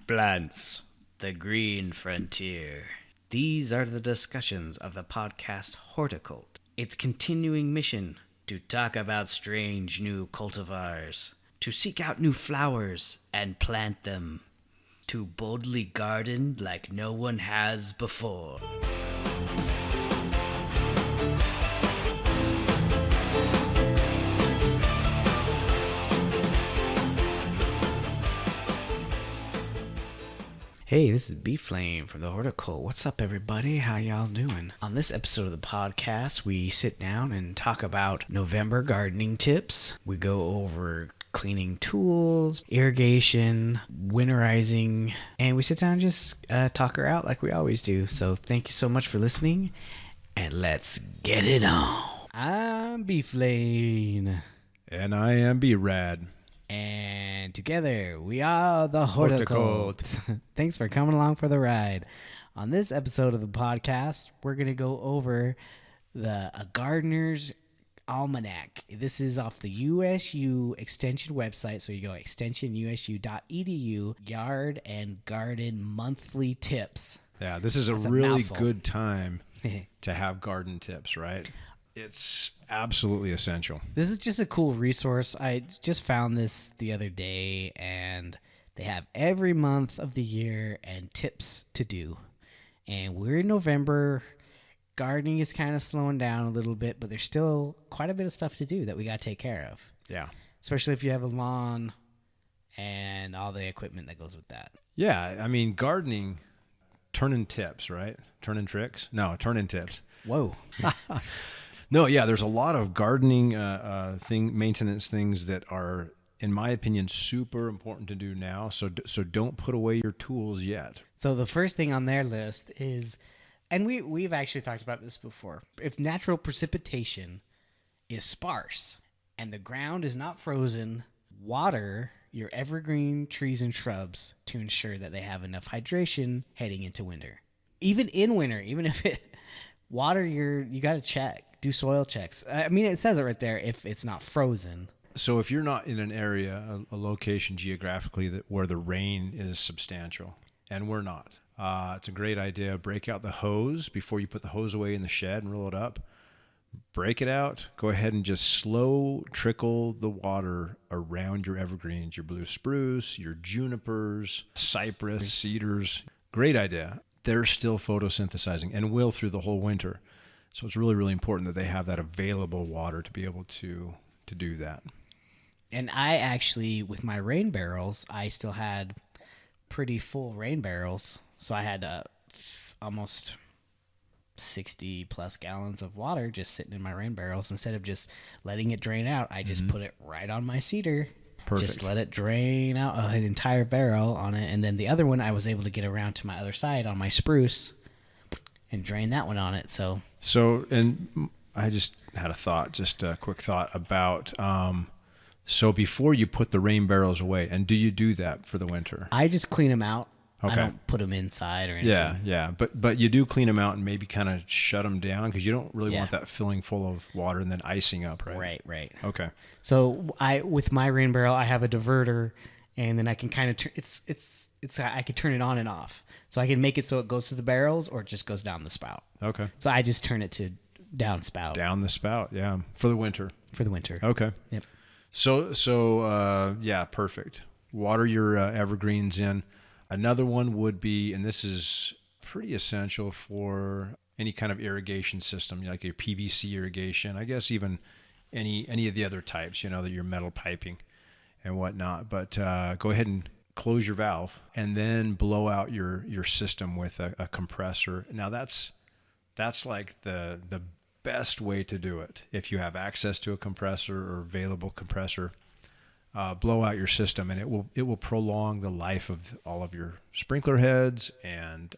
Plants, the green frontier. These are the discussions of the podcast Hortoccult. Its continuing mission to talk about strange new cultivars, to seek out new flowers and plant them, to boldly garden like no one has before. Hey, this is B-Flame from the Hortoccult. What's up, everybody? How y'all doing? On this episode of the podcast, we sit down and talk about November gardening tips. We go over cleaning tools, irrigation, winterizing, and we sit down and just talk her out like we always do. So thank you so much for listening, and let's get it on. I'm B-Flame. And I am B-Rad. And together, we are the Hortoccult. Thanks for coming along for the ride. On this episode of the podcast, we're going to go over a Gardener's Almanac. This is off the USU Extension website. So you go extensionusu.edu, yard and garden monthly tips. Yeah, this is a really good time to have garden tips, right? It's absolutely essential. This is just a cool resource. I just found this the other day, and they have every month of the year and tips to do. And we're in November. Gardening is kind of slowing down a little bit, but there's still quite a bit of stuff to do that we got to take care of. Yeah. Especially if you have a lawn and all the equipment that goes with that. Yeah, I mean, gardening, turning tips, right? Turning tricks? No, turning tips. Whoa. No, yeah, there's a lot of gardening maintenance things that are, in my opinion, super important to do now. So don't put away your tools yet. So the first thing on their list is, and we've actually talked about this before, if natural precipitation is sparse and the ground is not frozen, water your evergreen trees and shrubs to ensure that they have enough hydration heading into winter. Even in winter, even if water, you got to check. Do soil checks. I mean, it says it right there if it's not frozen. So if you're not in an area, a location geographically where the rain is substantial, and we're not, it's a great idea. Break out the hose before you put the hose away in the shed and roll it up. Break it out. Go ahead and just slow trickle the water around your evergreens, your blue spruce, your junipers, cypress, cedars. Great idea. They're still photosynthesizing and will through the whole winter. So it's really, really important that they have that available water to be able to do that. And I actually, with my rain barrels, I still had pretty full rain barrels. So I had almost 60 plus gallons of water just sitting in my rain barrels. Instead of just letting it drain out, I just put it right on my cedar. Perfect. Just let it drain out an entire barrel on it. And then the other one, I was able to get around to my other side on my spruce and drain that one on it. So, and I just had a quick thought about, so before you put the rain barrels away, and do you do that for the winter? I just clean them out. Okay. I don't put them inside or anything. Yeah. But you do clean them out and maybe kind of shut them down because you don't really want that filling full of water and then icing up, right? Right. Okay. So with my rain barrel, I have a diverter, and then I can kind of I can turn it on and off. So I can make it so it goes to the barrels or it just goes down the spout. Okay. So I just turn it to down spout. Down the spout, yeah. For the winter. Okay. Yep. So yeah, perfect. Water your evergreens in. Another one would be, and this is pretty essential for any kind of irrigation system, like your PVC irrigation, I guess even any of the other types, that your metal piping and whatnot. But go ahead and close your valve and then blow out your system with a compressor. Now that's like the best way to do it. If you have access to a compressor or available compressor, blow out your system, and it will prolong the life of all of your sprinkler heads, and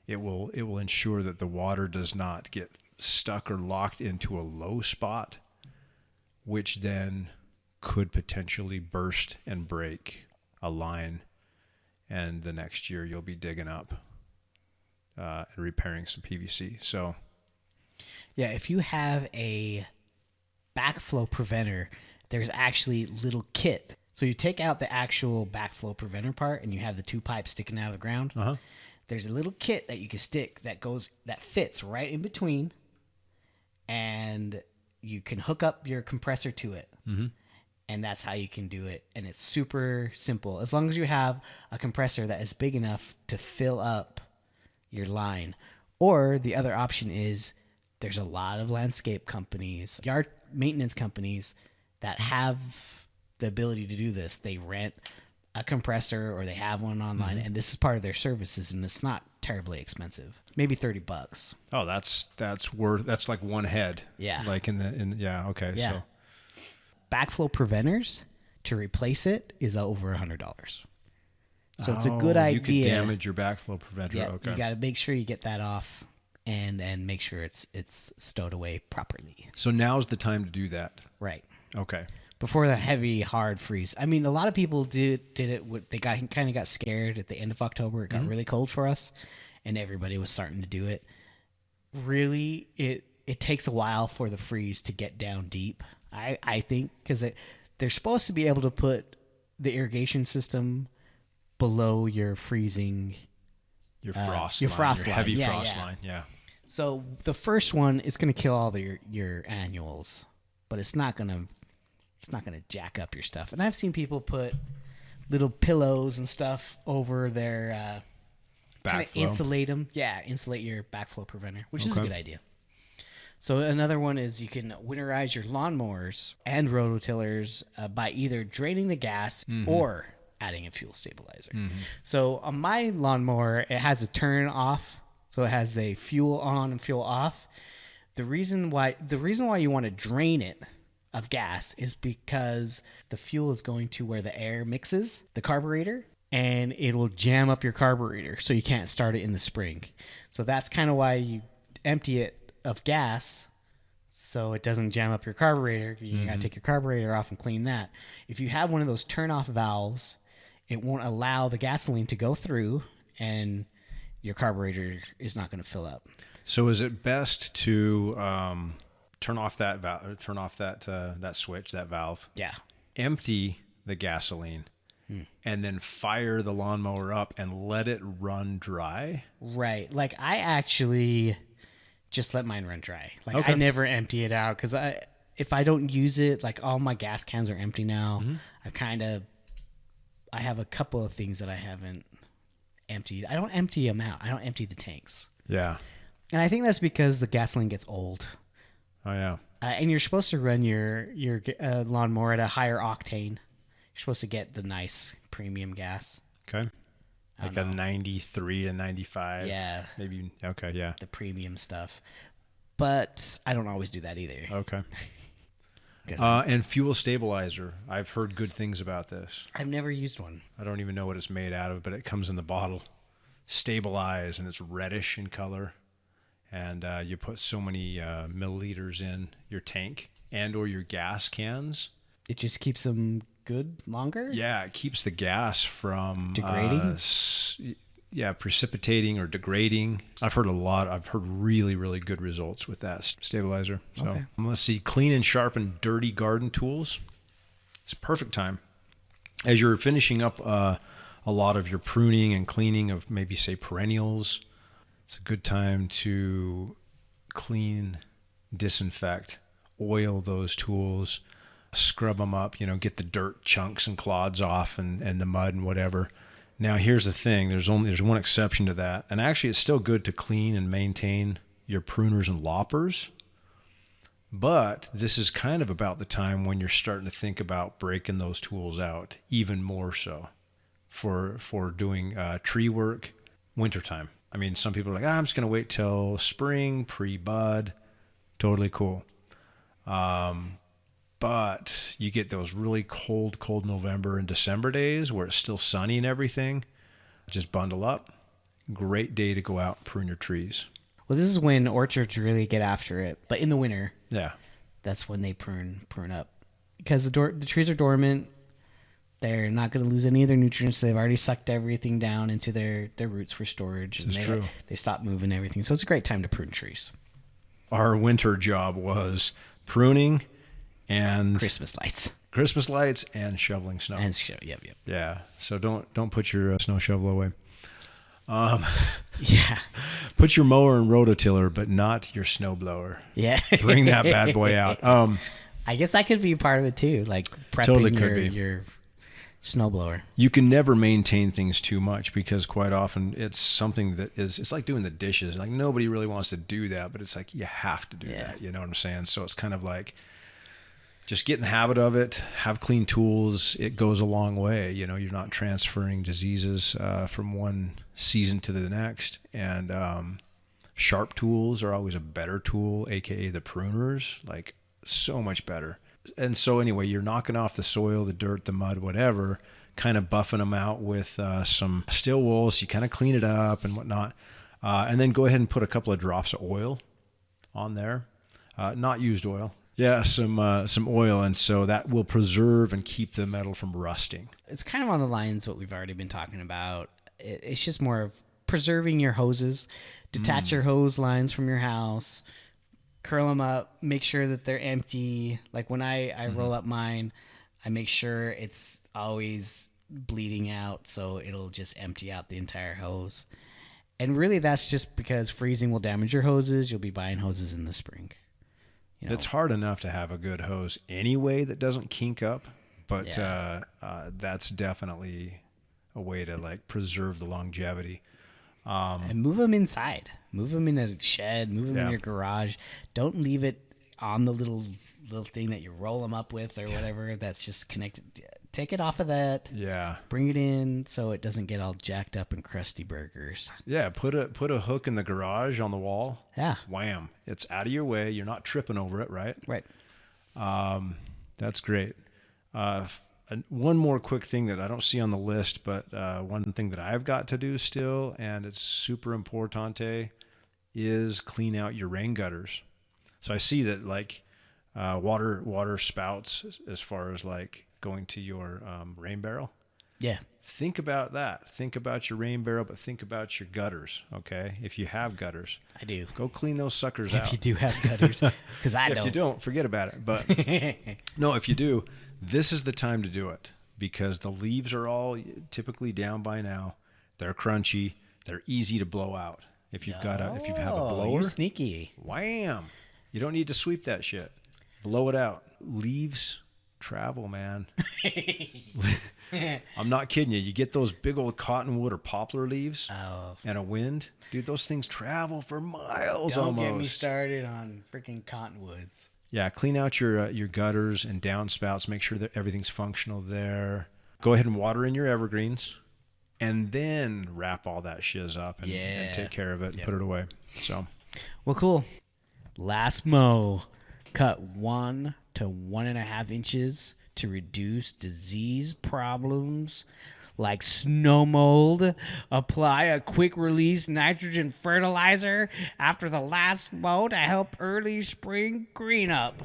it will ensure that the water does not get stuck or locked into a low spot, which then could potentially burst and break a line, and the next year you'll be digging up and repairing some PVC. So yeah, if you have a backflow preventer, there's actually little kit So you take out the actual backflow preventer part, and you have the 2 pipes sticking out of the ground. Uh-huh. There's a little kit that you can stick that fits right in between, and you can hook up your compressor to it. Mm-hmm. And that's how you can do it. And it's super simple. As long as you have a compressor that is big enough to fill up your line. Or the other option is there's a lot of landscape companies, yard maintenance companies that have the ability to do this. They rent a compressor or they have one online, and this is part of their services, and it's not terribly expensive. Maybe $30. Oh, that's like one head. Yeah. Like okay. Yeah. So Backflow preventers, to replace it, is over $100. So it's a good idea. You could damage your backflow preventer. Yeah, Okay. you got to make sure you get that off and make sure it's stowed away properly. So now's the time to do that. Right. Okay. Before the heavy hard freeze. I mean, a lot of people did it. They kind of got scared at the end of October. It got really cold for us, and everybody was starting to do it. Really, it takes a while for the freeze to get down deep. I think because they're supposed to be able to put the irrigation system below your freezing, Your frost your line, frost your line. heavy frost line. Yeah. So the first one is going to kill all your annuals, but it's not going to jack up your stuff. And I've seen people put little pillows and stuff over their kind of insulate them. Yeah, insulate your backflow preventer, which is a good idea. So another one is you can winterize your lawnmowers and rototillers by either draining the gas or adding a fuel stabilizer. So on my lawnmower, it has a turn off. So it has a fuel on and fuel off. The reason why you want to drain it of gas is because the fuel is going to where the air mixes the carburetor, and it will jam up your carburetor, so you can't start it in the spring. So that's kind of why you empty it of gas, so it doesn't jam up your carburetor. You gotta take your carburetor off and clean that. If you have one of those turn-off valves, it won't allow the gasoline to go through, and your carburetor is not going to fill up. So is it best to turn off that that switch, that valve? Yeah. Empty the gasoline, and then fire the lawnmower up and let it run dry? Right. Like, I actually just let mine run dry. Like, Okay. I never empty it out because if I don't use it, like, all my gas cans are empty now. I have a couple of things that I haven't emptied. I don't empty them out. I don't empty the tanks. Yeah. And I think that's because the gasoline gets old. Oh, yeah. And you're supposed to run your lawnmower at a higher octane. You're supposed to get the nice premium gas. Okay. Like a 93 to 95. Yeah. Maybe. Okay. Yeah. The premium stuff. But I don't always do that either. Okay. And fuel stabilizer. I've heard good things about this. I've never used one. I don't even know what it's made out of, but it comes in the bottle. Stabilize, and it's reddish in color. And you put so many milliliters in your tank and or your gas cans. It just keeps them good longer? Yeah, it keeps the gas from degrading? Precipitating or degrading. I've heard really, really good results with that stabilizer. So Okay. Let's see, clean and sharpen dirty garden tools. It's a perfect time. As you're finishing up a lot of your pruning and cleaning of maybe, say, perennials, it's a good time to clean, disinfect, oil those tools, scrub them up, get the dirt chunks and clods off and the mud and whatever. Now, here's the thing. There's one exception to that. And actually, it's still good to clean and maintain your pruners and loppers. But this is kind of about the time when you're starting to think about breaking those tools out, even more so for doing tree work, wintertime. I mean, some people are like, I'm just going to wait till spring, pre-bud. Totally cool. But you get those really cold November and December days where it's still sunny and everything. Just bundle up. Great day to go out and prune your trees. Well, this is when orchards really get after it. But in the winter, Yeah. that's when they prune up. Because the trees are dormant. They're not going to lose any of their nutrients. They've already sucked everything down into their roots for storage. This is true. They stop moving everything. So it's a great time to prune trees. Our winter job was pruning and Christmas lights. Christmas lights and shoveling snow. Yep. Yeah. So don't put your snow shovel away. Yeah. Put your mower and rototiller, but not your snow blower. Yeah. Bring that bad boy out. I guess that could be part of it too, like prepping Totally could be. your snowblower. You can never maintain things too much because quite often it's something that it's like doing the dishes. Like nobody really wants to do that, but it's like you have to do that. You know what I'm saying? So it's kind of like just get in the habit of it, have clean tools. It goes a long way. You know, you're not transferring diseases from one season to the next. And sharp tools are always a better tool, aka the pruners, like so much better. And so anyway, you're knocking off the soil, the dirt, the mud, whatever, kind of buffing them out with some steel wool. So you kind of clean it up and whatnot. And then go ahead and put a couple of drops of oil on there, not used oil. Yeah, some oil. And so that will preserve and keep the metal from rusting. It's kind of on the lines what we've already been talking about. It's just more of preserving your hoses. Detach your hose lines from your house. Curl them up, make sure that they're empty. Like when I roll up mine, I make sure it's always bleeding out, so it'll just empty out the entire hose. And really that's just because freezing will damage your hoses. You'll be buying hoses in the spring. You know? It's hard enough to have a good hose anyway that doesn't kink up, but that's definitely a way to like preserve the longevity. And move them inside. Move them in a shed. Move them in your garage. Don't leave it on the little thing that you roll them up with or whatever that's just connected. Take it off of that. Yeah. Bring it in so it doesn't get all jacked up and crusty burgers. Yeah. Put a hook in the garage on the wall. Yeah. Wham! It's out of your way. You're not tripping over it, right? Right. That's great. One more quick thing that I don't see on the list, but one thing that I've got to do still, and it's super importante, is clean out your rain gutters. So I see that like water spouts as far as like going to your rain barrel. Yeah. Think about that. Think about your rain barrel, but think about your gutters, okay? If you have gutters. I do. Go clean those suckers out. If you do have gutters, because I don't. If you don't, forget about it. But no, if you do, this is the time to do it because the leaves are all typically down by now. They're crunchy. They're easy to blow out. If you have a blower, you're sneaky. Wham! You don't need to sweep that shit. Blow it out. Leaves travel, man. I'm not kidding you. You get those big old cottonwood or poplar leaves and a wind, dude. Those things travel for miles. Don't almost. get me started on freaking cottonwoods. Yeah, clean out your gutters and downspouts. Make sure that everything's functional there. Go ahead and water in your evergreens, and then wrap all that shiz up and take care of it and put it away. So, well, cool. Last mow, cut 1 to 1.5 inches to reduce disease problems like snow mold. Apply a quick release nitrogen fertilizer after the last mow to help early spring green up.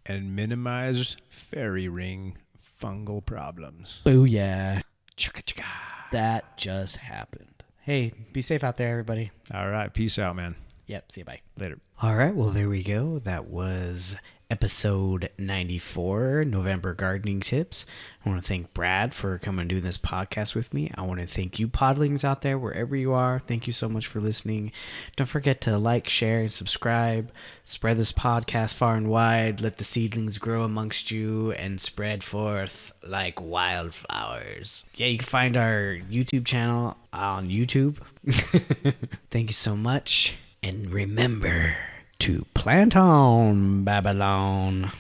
And minimize fairy ring fungal problems. Booyah. Chicka-chicka. That just happened. Hey, be safe out there, everybody. All right. Peace out, man. Yep. See you. Bye. Later. All right. Well, there we go. That was episode 94, November Gardening Tips. I want to thank Brad for coming and doing this podcast with me. I want to thank you podlings out there, wherever you are. Thank you so much for listening. Don't forget to like, share, and subscribe. Spread this podcast far and wide. Let the seedlings grow amongst you and spread forth like wildflowers. Yeah, you can find our YouTube channel on YouTube. Thank you so much. And remember to plant on, Babylon.